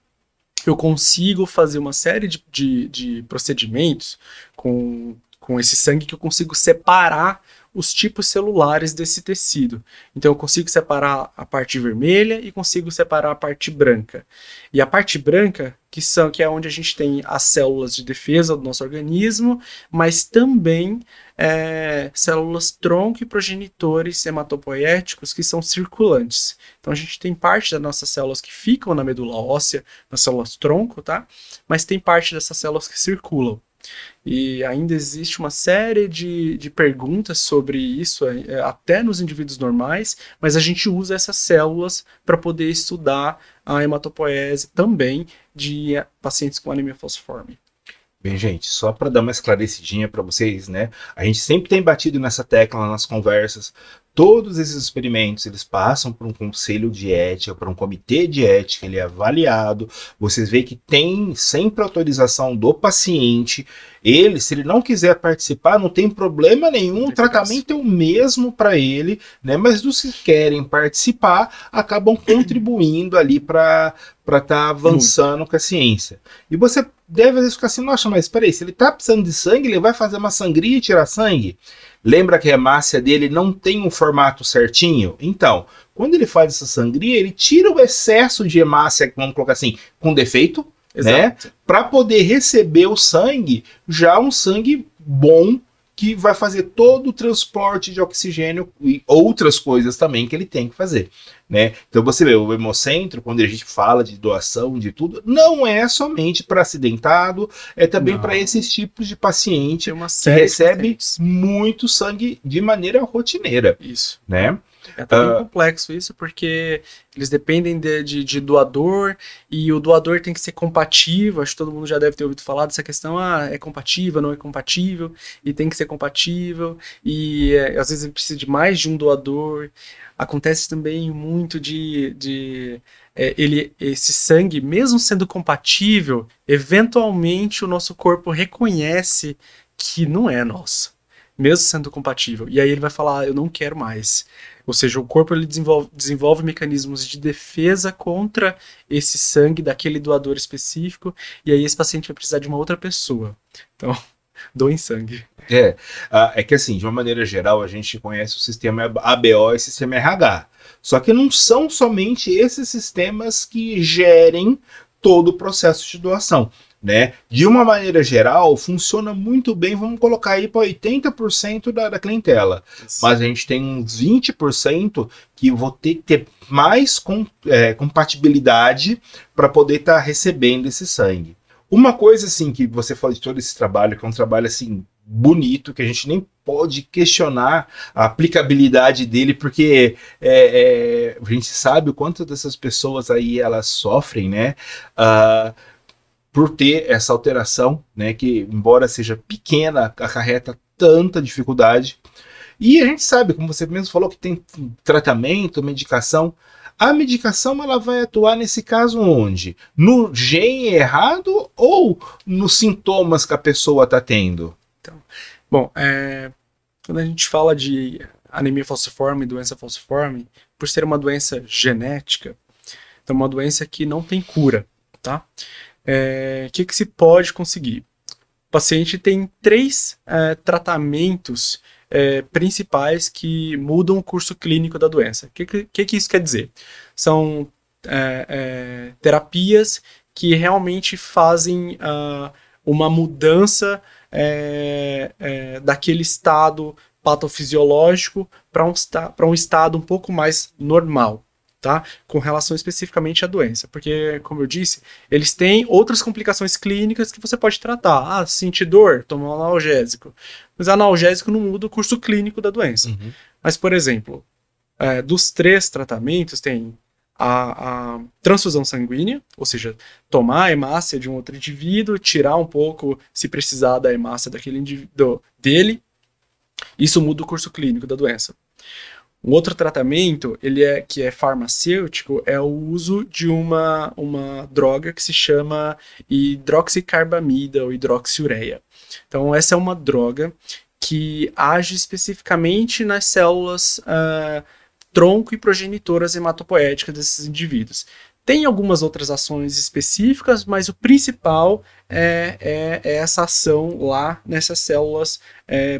eu consigo fazer uma série de procedimentos com esse sangue, que eu consigo separar os tipos celulares desse tecido. Então eu consigo separar a parte vermelha e consigo separar a parte branca. E a parte branca, que é onde a gente tem as células de defesa do nosso organismo, mas também células tronco e progenitores hematopoéticos que são circulantes. Então a gente tem parte das nossas células que ficam na medula óssea, nas células tronco, tá? Mas tem parte dessas células que circulam. E ainda existe uma série de perguntas sobre isso, até nos indivíduos normais, mas a gente usa essas células para poder estudar a hematopoese também de pacientes com anemia falciforme. Bem, gente, só para dar uma esclarecidinha para vocês, né? A gente sempre tem batido nessa tecla nas conversas. Todos esses experimentos, eles passam por um conselho de ética, por um comitê de ética, ele é avaliado. Vocês veem que tem sempre autorização do paciente. Ele, se ele não quiser participar, não tem problema nenhum, o tratamento é o mesmo para ele, né? Mas os que querem participar acabam contribuindo ali para estar avançando com a ciência. E você deve às vezes ficar assim, nossa, mas peraí, se ele está precisando de sangue, ele vai fazer uma sangria e tirar sangue? Lembra que a hemácia dele não tem um formato certinho? Então, quando ele faz essa sangria, ele tira o excesso de hemácia, vamos colocar assim, com defeito, né? Para poder receber o sangue, já um sangue bom que vai fazer todo o transporte de oxigênio e outras coisas também que ele tem que fazer, né? Então você vê, o Hemocentro, quando a gente fala de doação de tudo, não é somente para acidentado, é também para esses tipos de paciente que recebe muito sangue de maneira rotineira. Isso. Né? É até bem complexo isso, porque eles dependem de doador, e o doador tem que ser compatível. Acho que todo mundo já deve ter ouvido falar dessa questão, é compatível, não é compatível, e tem que ser compatível, e às vezes precisa de mais de um doador. Acontece também muito esse sangue, mesmo sendo compatível, eventualmente o nosso corpo reconhece que não é nosso, mesmo sendo compatível, e aí ele vai falar, eu não quero mais. Ou seja, o corpo ele desenvolve mecanismos de defesa contra esse sangue daquele doador específico, e aí esse paciente vai precisar de uma outra pessoa. Então, doem sangue. É que assim, de uma maneira geral, a gente conhece o sistema ABO e o sistema RH. Só que não são somente esses sistemas que gerem todo o processo de doação. Né? De uma maneira geral, funciona muito bem, vamos colocar aí para 80% da clientela. Isso. Mas a gente tem uns 20% que vou ter mais compatibilidade para poder estar recebendo esse sangue. Uma coisa assim que você fala de todo esse trabalho, que é um trabalho assim bonito, que a gente nem pode questionar a aplicabilidade dele, porque a gente sabe o quanto dessas pessoas aí elas sofrem, né? Por ter essa alteração, né, que embora seja pequena, acarreta tanta dificuldade. E a gente sabe, como você mesmo falou, que tem tratamento, medicação. A medicação ela vai atuar nesse caso onde? No gene errado ou nos sintomas que a pessoa está tendo? Então, bom, quando a gente fala de anemia falciforme, doença falciforme, por ser uma doença genética, então uma doença que não tem cura, tá? Que se pode conseguir? O paciente tem 3 tratamentos principais que mudam o curso clínico da doença. O que isso quer dizer? São terapias que realmente fazem uma mudança daquele estado patofisiológico para um estado um pouco mais normal. Tá? Com relação especificamente à doença, porque, como eu disse, eles têm outras complicações clínicas que você pode tratar. Sentir dor, tomar um analgésico. Mas analgésico não muda o curso clínico da doença. Uhum. Mas, por exemplo, dos 3 tratamentos, tem a transfusão sanguínea, ou seja, tomar a hemácia de um outro indivíduo, tirar um pouco, se precisar, da hemácia daquele indivíduo dele. Isso muda o curso clínico da doença. Um outro tratamento, que é farmacêutico, é o uso de uma droga que se chama hidroxicarbamida ou hidroxiureia. Então, essa é uma droga que age especificamente nas células tronco e progenitoras hematopoéticas desses indivíduos. Tem algumas outras ações específicas, mas o principal é essa ação lá nessas células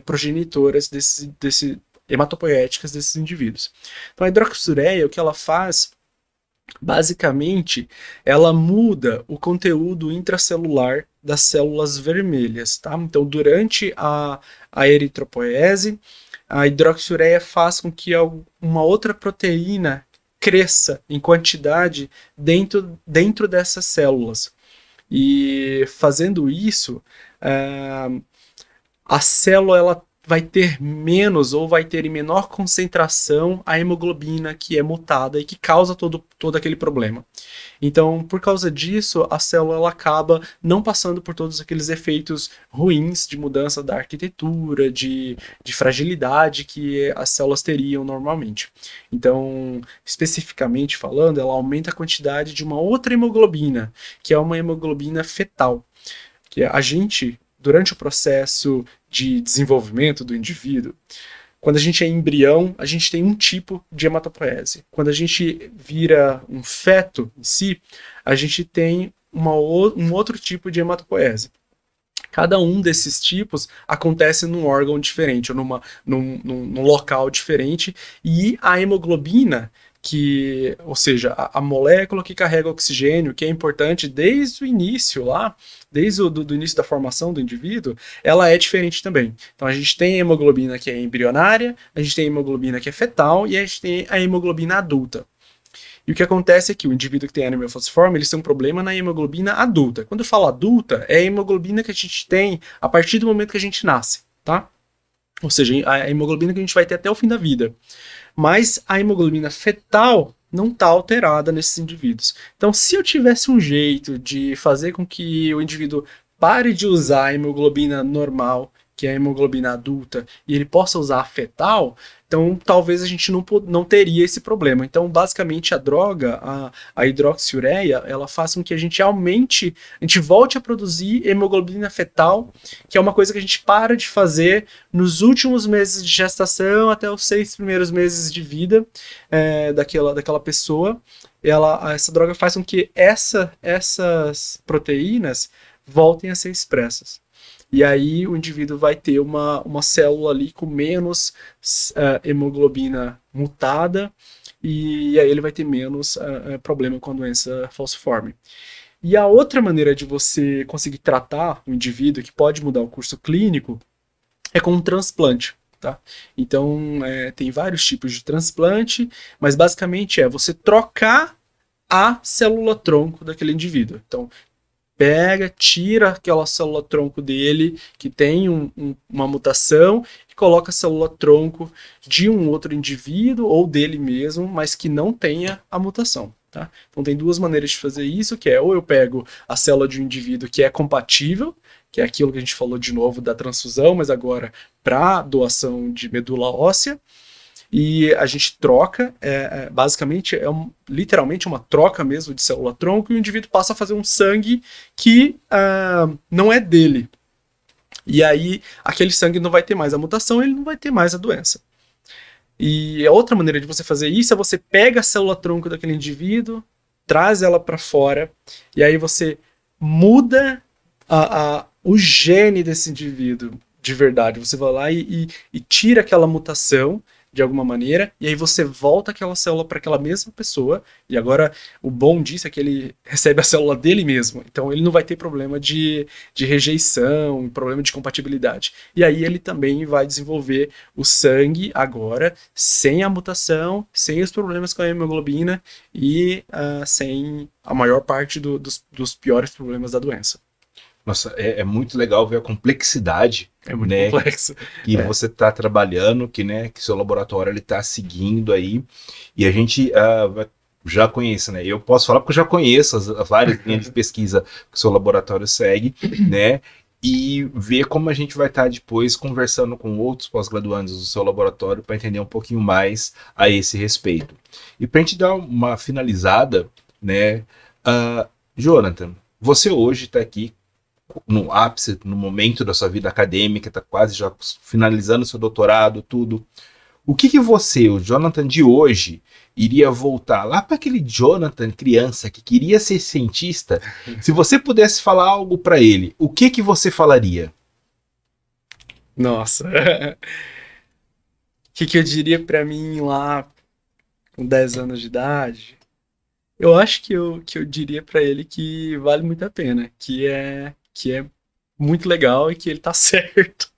progenitoras hematopoéticas desses indivíduos. Então a hidroxiureia, o que ela faz, basicamente, ela muda o conteúdo intracelular das células vermelhas, tá? Então durante a eritropoese, a hidroxiureia faz com que uma outra proteína cresça em quantidade dentro dessas células. E fazendo isso, a célula ela vai ter menos ou vai ter em menor concentração a hemoglobina que é mutada e que causa todo aquele problema. Então, por causa disso, a célula ela acaba não passando por todos aqueles efeitos ruins de mudança da arquitetura, de fragilidade que as células teriam normalmente. Então, especificamente falando, ela aumenta a quantidade de uma outra hemoglobina, que é uma hemoglobina fetal, que a gente, durante o processo de desenvolvimento do indivíduo, quando a gente é embrião, a gente tem um tipo de hematopoese. Quando a gente vira um feto em si, a gente tem um outro tipo de hematopoese. Cada um desses tipos acontece num órgão diferente, ou num local diferente, e a hemoglobina ou seja, a molécula que carrega oxigênio, que é importante desde o início lá, desde o do início da formação do indivíduo, ela é diferente também. Então a gente tem a hemoglobina que é embrionária, a gente tem a hemoglobina que é fetal e a gente tem a hemoglobina adulta. E o que acontece é que o indivíduo que tem anemia falciforme, eles têm um problema na hemoglobina adulta. Quando eu falo adulta, é a hemoglobina que a gente tem a partir do momento que a gente nasce, tá? Ou seja, a hemoglobina que a gente vai ter até o fim da vida. Mas a hemoglobina fetal não está alterada nesses indivíduos. Então, se eu tivesse um jeito de fazer com que o indivíduo pare de usar a hemoglobina normal, que é a hemoglobina adulta, e ele possa usar a fetal, então talvez a gente não teria esse problema. Então, basicamente, a droga, a hidroxiureia, ela faz com que a gente volte a produzir hemoglobina fetal, que é uma coisa que a gente para de fazer nos últimos meses de gestação até os 6 primeiros meses de vida daquela pessoa. Essa droga faz com que essas proteínas voltem a ser expressas. E aí o indivíduo vai ter uma célula ali com menos hemoglobina mutada, e aí ele vai ter menos problema com a doença falciforme. E a outra maneira de você conseguir tratar o indivíduo que pode mudar o curso clínico é com um transplante. Tá? Então tem vários tipos de transplante, mas basicamente é você trocar a célula-tronco daquele indivíduo. Então, tira aquela célula-tronco dele, que tem uma mutação, e coloca a célula-tronco de um outro indivíduo, ou dele mesmo, mas que não tenha a mutação. Tá? Então tem duas maneiras de fazer isso, que é ou eu pego a célula de um indivíduo que é compatível, que é aquilo que a gente falou de novo da transfusão, mas agora para doação de medula óssea, e a gente troca, basicamente literalmente uma troca mesmo de célula-tronco, e o indivíduo passa a fazer um sangue que não é dele. E aí aquele sangue não vai ter mais a mutação, ele não vai ter mais a doença. E a outra maneira de você fazer isso é você pega a célula-tronco daquele indivíduo, traz ela para fora, e aí você muda o gene desse indivíduo de verdade. Você vai lá e tira aquela mutação de alguma maneira, e aí você volta aquela célula para aquela mesma pessoa, e agora o bom disso é que ele recebe a célula dele mesmo, então ele não vai ter problema de rejeição, problema de compatibilidade. E aí ele também vai desenvolver o sangue agora, sem a mutação, sem os problemas com a hemoglobina, e sem a maior parte dos piores problemas da doença. Nossa, é muito legal ver a complexidade, é muito né, complexo, que você está trabalhando, que seu laboratório está seguindo aí, e a gente já conhece, né? Eu posso falar porque eu já conheço as várias linhas de pesquisa que o seu laboratório segue, né? E ver como a gente vai estar depois conversando com outros pós-graduandos do seu laboratório para entender um pouquinho mais a esse respeito. E para a gente dar uma finalizada, né? Jonathan, você hoje está aqui no ápice, no momento da sua vida acadêmica, está quase já finalizando seu doutorado, tudo. O que você, o Jonathan de hoje, iria voltar lá para aquele Jonathan criança que queria ser cientista? Se você pudesse falar algo para ele, o que você falaria? Nossa, o que eu diria para mim lá com 10 anos de idade? Eu acho que eu diria para ele que vale muito a pena, que é muito legal e que ele tá certo.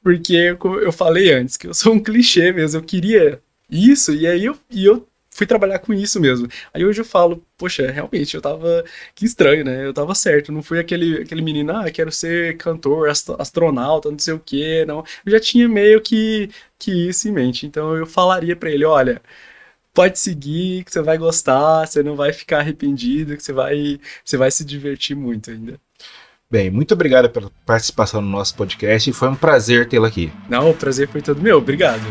Porque, como eu falei antes, que eu sou um clichê mesmo, eu queria isso, e aí eu fui trabalhar com isso mesmo. Aí hoje eu falo, poxa, realmente, eu tava... Que estranho, né? Eu tava certo, não fui aquele menino, quero ser cantor, astronauta, não sei o quê, não. Eu já tinha meio que isso em mente, então eu falaria pra ele, olha... Pode seguir, que você vai gostar, você não vai ficar arrependido, que você vai se divertir muito ainda. Bem, muito obrigado pela participação no nosso podcast e foi um prazer tê-lo aqui. Não, o prazer foi todo meu, obrigado.